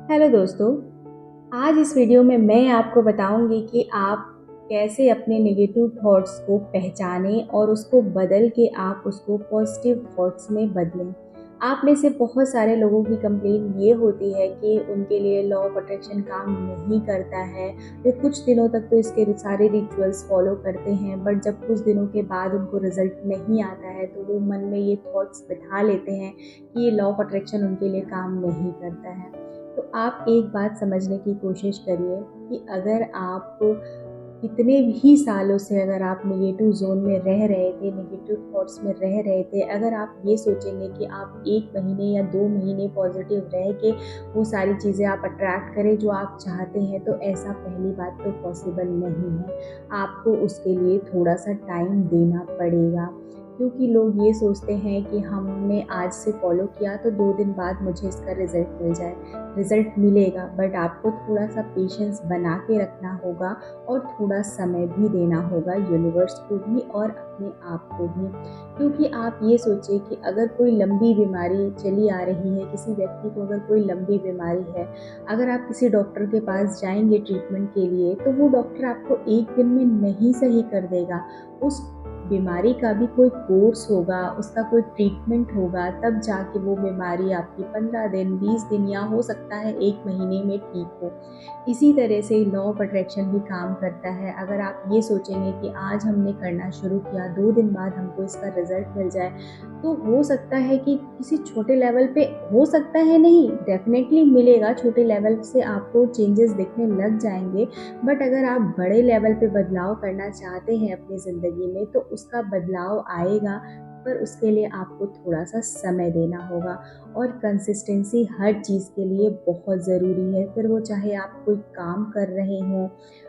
Hello दोस्तों। आज इस वीडियो में मैं आपको बताऊंगी कि आप कैसे अपने नेगेटिव थॉट्स को पहचानें और उसको बदल के आप उसको पॉजिटिव थॉट्स में बदलें। आप में से बहुत सारे लोगों की कंप्लेन ये होती है कि उनके लिए लॉ ऑफ अट्रैक्शन काम नहीं करता है। वो कुछ दिनों तक तो इसके सारे रिचुअल्स फॉलो करते हैं, बट जब कुछ दिनों के बाद उनको रिजल्ट नहीं आता है तो वो मन में ये थॉट्स बिठा लेते हैं कि ये लॉ ऑफ अट्रैक्शन उनके लिए काम नहीं करता है। तो आप एक बात समझने की कोशिश करिए कि अगर आप कितने भी सालों से अगर आप नेगेटिव जोन में रह रहे थे, नेगेटिव थॉट्स में रह रहे थे, अगर आप ये सोचेंगे कि आप 1 महीने या 2 महीने पॉजिटिव रह के वो सारी चीज़ें आप अट्रैक्ट करें जो आप चाहते हैं, तो ऐसा पहली बात तो पॉसिबल नहीं है। आपको उसके लिए थोड़ा-सा टाइम देना पड़ेगा, क्योंकि लोग ये सोचते हैं कि हमने आज से फॉलो किया तो 2 दिन बाद मुझे इसका रिज़ल्ट मिल जाए। रिज़ल्ट मिलेगा, बट आपको थोड़ा-सा पेशेंस बना के रखना होगा और थोड़ा समय भी देना होगा यूनिवर्स को भी और अपने आप को भी। क्योंकि आप ये सोचिए कि अगर कोई लंबी बीमारी चली आ रही है, किसी व्यक्ति को अगर कोई लंबी बीमारी है, अगर आप किसी डॉक्टर के पास जाएँगे ट्रीटमेंट के लिए, तो वो डॉक्टर आपको 1 दिन में नहीं सही कर देगा। उस बीमारी का भी कोई कोर्स होगा, उसका कोई ट्रीटमेंट होगा, तब जाके वो बीमारी आपकी 15 दिन, 20 दिन या हो सकता है 1 महीने में ठीक हो। इसी तरह से लॉ ऑफ अट्रैक्शन भी काम करता है। अगर आप ये सोचेंगे कि आज हमने करना शुरू किया, 2 दिन बाद हमको इसका रिज़ल्ट मिल जाए, तो हो सकता है कि किसी छोटे लेवल पे, हो सकता है नहीं, डेफ़िनेटली मिलेगा। छोटे लेवल से आपको चेंजेस दिखने लग जाएँगे, बट अगर आप बड़े लेवल पे बदलाव करना चाहते हैं अपनी ज़िंदगी में, तो उसका बदलाव आएगा, पर उसके लिए आपको थोड़ा-सा समय देना होगा। और कंसिस्टेंसी हर चीज़ के लिए बहुत ज़रूरी है। फिर वो चाहे आप कोई काम कर रहे हों,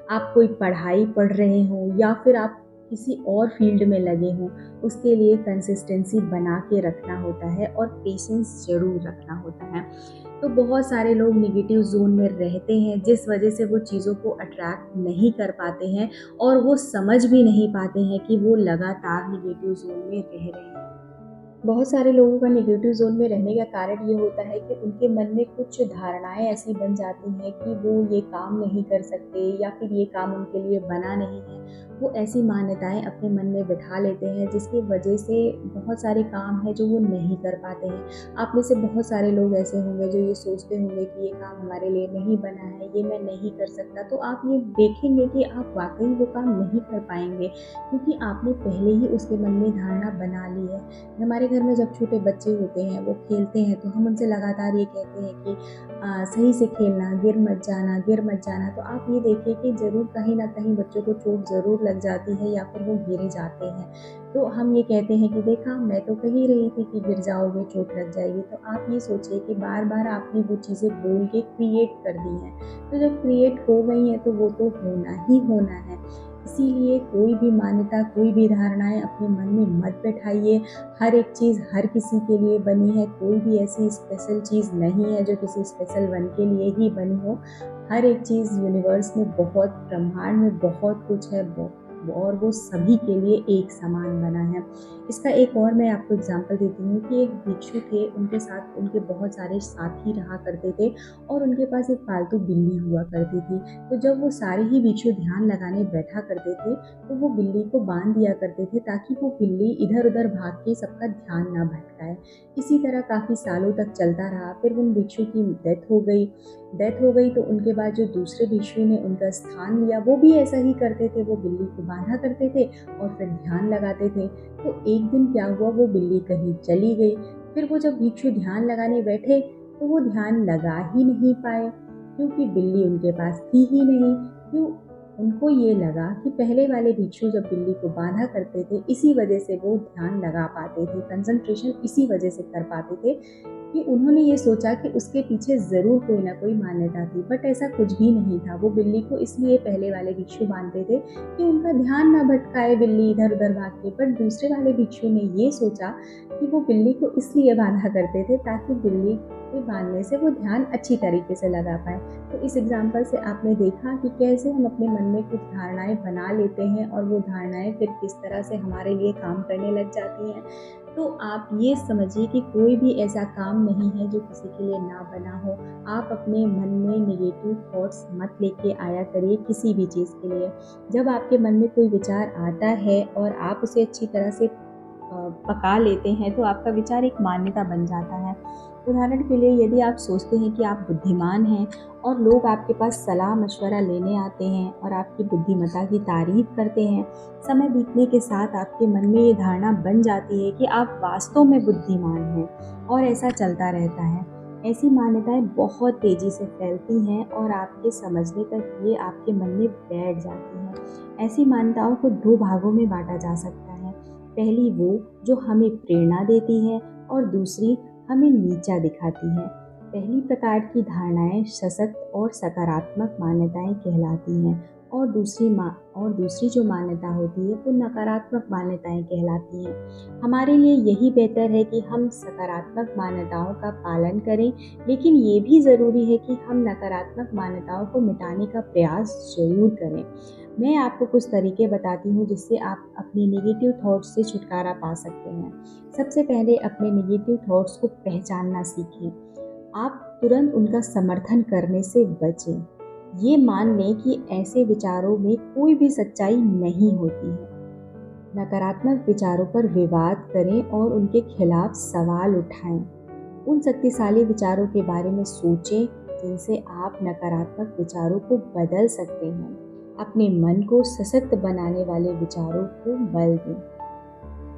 आप कोई पढ़ाई पढ़ रहे हों या फिर आप किसी और फील्ड में लगे हों, उसके लिए कंसिस्टेंसी बना के रखना होता है और पेशेंस ज़रूर रखना होता है। तो बहुत सारे लोग नेगेटिव ज़ोन में रहते हैं, जिस वजह से वो चीज़ों को अट्रैक्ट नहीं कर पाते हैं और वो समझ भी नहीं पाते हैं कि वो लगातार नेगेटिव ज़ोन में रह रहे हैं। बहुत सारे लोगों का नेगेटिव ज़ोन में रहने का कारण ये होता है कि उनके मन में कुछ धारणाएँ ऐसी बन जाती हैं कि वो ये काम नहीं कर सकते या फिर ये काम उनके लिए बना नहीं है। वो ऐसी मान्यताएँ अपने मन में बिठा लेते हैं, जिसकी वजह से बहुत सारे काम हैं जो वो नहीं कर पाते हैं। आप में से बहुत सारे लोग ऐसे होंगे जो ये सोचते होंगे कि ये काम हमारे लिए नहीं बना है, ये मैं नहीं कर सकता। तो आप ये देखेंगे कि आप वाक़ई वो काम नहीं कर पाएँगे, क्योंकि आपने पहले ही उसके मन में धारणा बना ली है। हमारे घर में जब छोटे बच्चे होते हैं, वो खेलते हैं, तो हम उनसे लगातार ये कहते हैं कि सही से खेलना, गिर मत जाना, गिर मत जाना। तो आप ये देखिए कि ज़रूर कहीं न कहीं बच्चों को चोट ज़रूर लग जाती है या फिर वो गिरे जाते हैं। तो हम ये कहते हैं कि देखा, मैं तो कह ही रही थी कि गिर जाओगे, चोट लग जाएगी। तो आप ये सोचिए कि बार-बार आपने वो चीज़ें बोल के क्रिएट कर दी हैं। तो जब क्रिएट हो गई हैं, तो वो तो होना ही होना है। इसीलिए कोई भी मान्यता, कोई भी धारणाएँ अपने मन में मत बैठाइए। हर एक चीज़ हर किसी के लिए बनी है, कोई भी ऐसी स्पेशल चीज़ नहीं है जो किसी स्पेशल वन के लिए ही बनी हो। हर एक चीज़ यूनिवर्स में बहुत, ब्रह्मांड में बहुत कुछ है, और वो सभी के लिए एक समान बना है। इसका एक और मैं आपको एग्ज़ाम्पल देती हूँ कि एक भिक्षु थे, उनके साथ उनके बहुत सारे साथी रहा करते थे और उनके पास एक पालतू बिल्ली हुआ करती थी। तो जब वो सारे ही भिक्षु ध्यान लगाने बैठा करते थे, तो वो बिल्ली को बांध दिया करते थे ताकि वो बिल्ली इधर-उधर भाग के सबका ध्यान ना भटकाए। इसी तरह काफ़ी सालों तक चलता रहा। फिर उन भिक्षु की डेथ हो गई तो उनके बाद जो दूसरे भिक्षु ने उनका स्थान लिया, वो भी ऐसा ही करते थे। वो बिल्ली को बांधा करते थे और फिर ध्यान लगाते थे। तो एक दिन क्या हुआ, वो बिल्ली कहीं चली गई। फिर वो जब भिक्षु ध्यान लगाने बैठे, तो वो ध्यान लगा ही नहीं पाए, क्योंकि बिल्ली उनके पास थी ही नहीं। क्यों? उनको ये लगा कि पहले वाले भिक्षु जब बिल्ली को बांधा करते थे, इसी वजह से वो ध्यान लगा पाते थे, कंसंट्रेशन इसी वजह से कर पाते थे, कि उन्होंने ये सोचा कि उसके पीछे ज़रूर कोई ना कोई मान्यता थी। बट ऐसा कुछ भी नहीं था। वो बिल्ली को इसलिए पहले वाले भिक्षु बांधते थे कि उनका ध्यान ना भटकाए बिल्ली इधर-उधर भाग के। बट दूसरे वाले भिक्षु ने ये सोचा कि वो बिल्ली को इसलिए बांधा करते थे ताकि बिल्ली के बांधने से वो ध्यान अच्छी तरीके से लगा पाए। तो इस एग्ज़ाम्पल से आपने देखा कि कैसे हम अपने मन में कुछ धारणाएँ बना लेते हैं और वो धारणाएँ फिर किस तरह से हमारे लिए काम करने लग जाती हैं। तो आप ये समझिए कि कोई भी ऐसा काम नहीं है जो किसी के लिए ना बना हो। आप अपने मन में नेगेटिव थॉट्स मत लेके आया करिए किसी भी चीज़ के लिए। जब आपके मन में कोई विचार आता है और आप उसे अच्छी तरह से पका लेते हैं तो आपका विचार एक मान्यता बन जाता है। उदाहरण के लिए यदि आप सोचते हैं कि आप बुद्धिमान हैं और लोग आपके पास सलाह मशवरा लेने आते हैं और आपकी बुद्धिमत्ता की तारीफ करते हैं, समय बीतने के साथ आपके मन में ये धारणा बन जाती है कि आप वास्तव में बुद्धिमान हैं और ऐसा चलता रहता है। ऐसी मान्यताएं बहुत तेजी से फैलती हैं और आपके समझने तक ये आपके मन में बैठ जाती हैं। ऐसी मान्यताओं को दो भागों में बांटा जा सकता है। पहली वो जो हमें प्रेरणा देती है और दूसरी हमें नीचा दिखाती है। पहली प्रकार की धारणाएं सशक्त और सकारात्मक मान्यताएं कहलाती हैं और दूसरी जो मान्यता होती है वो नकारात्मक मान्यताएं कहलाती हैं। हमारे लिए यही बेहतर है कि हम सकारात्मक मान्यताओं का पालन करें, लेकिन ये भी ज़रूरी है कि हम नकारात्मक मान्यताओं को मिटाने का प्रयास ज़रूर करें। मैं आपको कुछ तरीके बताती हूँ जिससे आप अपनी नेगेटिव थॉट्स से छुटकारा पा सकते हैं। सबसे पहले अपने नेगेटिव थॉट्स को पहचानना सीखें। आप तुरंत उनका समर्थन करने से बचें। ये मान लें कि ऐसे विचारों में कोई भी सच्चाई नहीं होती है। नकारात्मक विचारों पर विवाद करें और उनके खिलाफ सवाल उठाएं। उन शक्तिशाली विचारों के बारे में सोचें जिनसे आप नकारात्मक विचारों को बदल सकते हैं। अपने मन को सशक्त बनाने वाले विचारों को बल दें।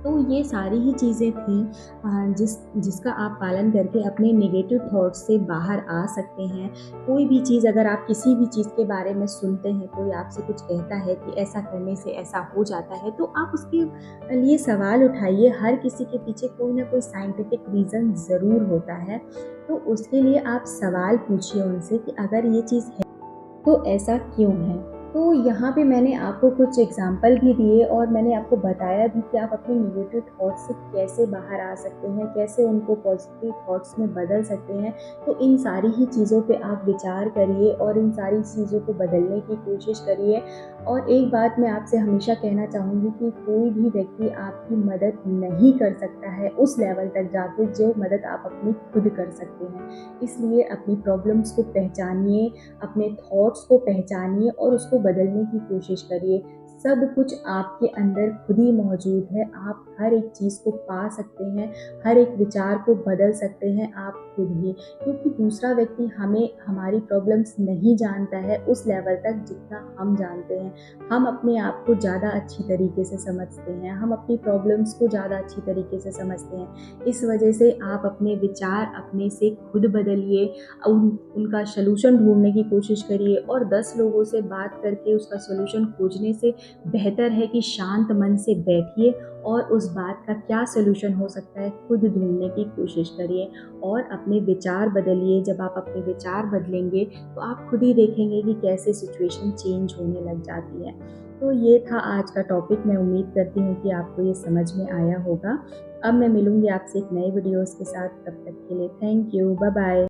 तो ये सारी ही चीज़ें थी जिसका आप पालन करके अपने नेगेटिव थॉट्स से बाहर आ सकते हैं। कोई भी चीज़ अगर आप किसी भी चीज़ के बारे में सुनते हैं, कोई आपसे कुछ कहता है कि ऐसा करने से ऐसा हो जाता है, तो आप उसके लिए सवाल उठाइए। हर किसी के पीछे कोई ना कोई साइंटिफिक रीज़न ज़रूर होता है, तो उसके लिए आप सवाल पूछिए उनसे कि अगर ये चीज़ है तो ऐसा क्यों है। तो यहाँ पे मैंने आपको कुछ एग्जाम्पल भी दिए और मैंने आपको बताया भी कि आप अपने नेगेटिव थॉट्स से कैसे बाहर आ सकते हैं, कैसे उनको पॉजिटिव थॉट्स में बदल सकते हैं। तो इन सारी ही चीज़ों पे आप विचार करिए और इन सारी चीज़ों को बदलने की कोशिश करिए। और एक बात मैं आपसे हमेशा कहना चाहूँगी कि कोई भी व्यक्ति आपकी मदद नहीं कर सकता है उस लेवल तक जाके जो मदद आप अपनी खुद कर सकते हैं। इसलिए अपनी प्रॉब्लम्स को पहचानिए, अपने थॉट्स को पहचानिए और उसको बदलने की कोशिश करिए। सब कुछ आपके अंदर खुद ही मौजूद है। आप हर एक चीज़ को पा सकते हैं, हर एक विचार को बदल सकते हैं आप खुद ही, क्योंकि दूसरा व्यक्ति हमें हमारी प्रॉब्लम्स नहीं जानता है उस लेवल तक जितना हम जानते हैं। हम अपने आप को ज़्यादा अच्छी तरीके से समझते हैं, हम अपनी प्रॉब्लम्स को ज़्यादा अच्छी तरीके से समझते हैं। इस वजह से आप अपने विचार अपने से खुद बदलिए, उनका सलूशन ढूंढने की कोशिश करिए और 10 लोगों से बात करके उसका सलूशन खोजने से बेहतर है कि शांत मन से बैठिए और उस बात का क्या सलूशन हो सकता है खुद ढूंढने की कोशिश करिए और अपने विचार बदलिए। जब आप अपने विचार बदलेंगे तो आप खुद ही देखेंगे कि कैसे सिचुएशन चेंज होने लग जाती है। तो ये था आज का टॉपिक। मैं उम्मीद करती हूँ कि आपको ये समझ में आया होगा। अब मैं मिलूँगी आपसे एक नए वीडियोज़ के साथ। तब तक के लिए थैंक यू, बाय बाय।